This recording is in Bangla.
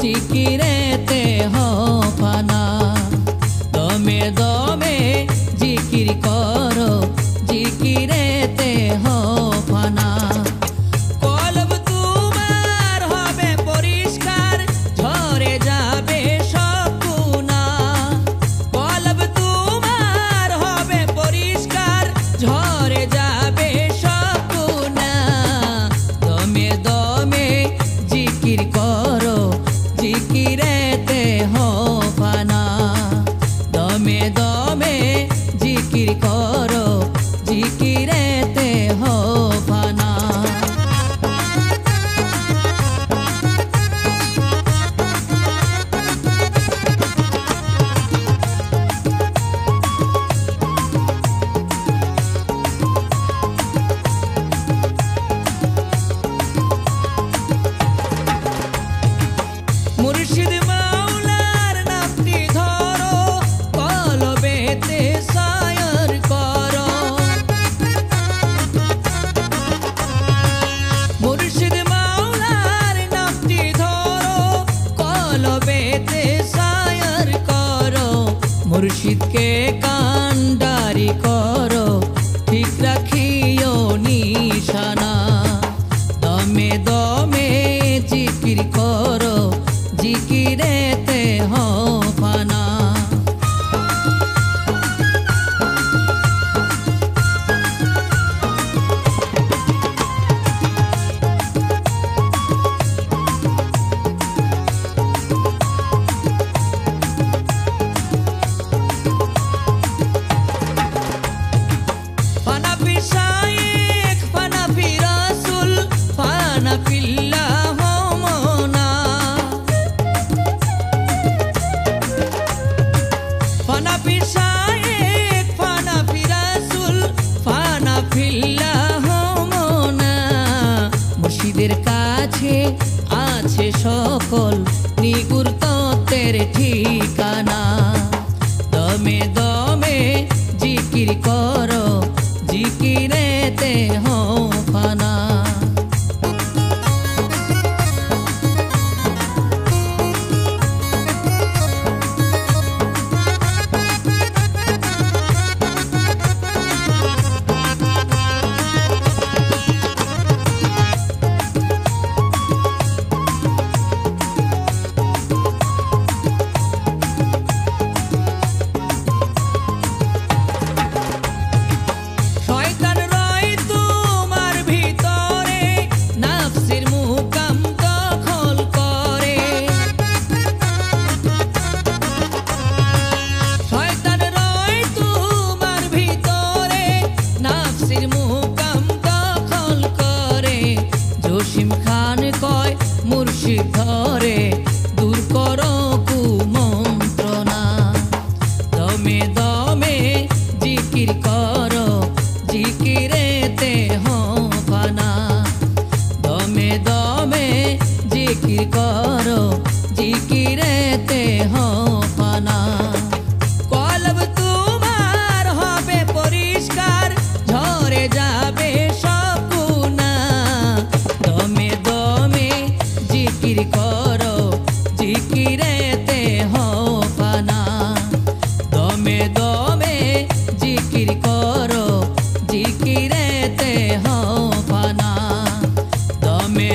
জিকিরেতে হও ফানা। দমে দমে জিকির করো, জিকিরেতে হও ফানা। কলব তোমার হবে পরিষ্কার, ঝরে যাবে সব গুনাহ। কলব তোমার হবে পরিষ্কার, ঝরে যাবে সব গুনাহ। দমে দমে জিকির করো, জিকিরেতে হও ফানা। দমে দমে জিকির করো, জিকিরেতে হও ফানা। মুর্শিদ মাওলার নামটি ধরো, কলবেতে সায়র করো। মুর্শিদ মাওলার নামটি ধরো, কলবেতে সায়র করো। মুর্শিদকে কান্ডারি করো, ঠিক রাখিও নিশানা। দমে দমে জিকির করো, জিকিরেতে হও ফানা। ফানা ফি শায়েখ, ফানা ফি রাসূল, ফানা ফিল্লাহ মওনা। ফানা ফি শায়েখ, ফানা ফি রাসূল, ফানা ফিল্লাহ মওনা। মুর্শিদের কাছে আছে সকল নিগুর তত্ত্বের ঠিকানা। দমে দমে জিকির করো, জিকিরেতে হও ফানা। শয়তান রয় তোমার ভিতরে, নাফসের মুকাম দখল করে। শয়তান রয় তোমার ভিতরে, নাফসের মুকাম দখল করে। জসিম খান কয় মুর্শিদ ধরে, দূর করো কুমন্ত্রণা। দমে দমে জিকির করো, জিকিরেতে হও ফানা। দমে দমে জিকির করো, জিকিরেতে হও ফানা। কলব তোমার হবে পরিষ্কার, ঝরে যাবে সব গুনাহ। দমে দমে জিকির করো, জিকিরেতে হও ফানা। দমে দমে জিকির করো, জিকিরেতে হও ফানা। দমে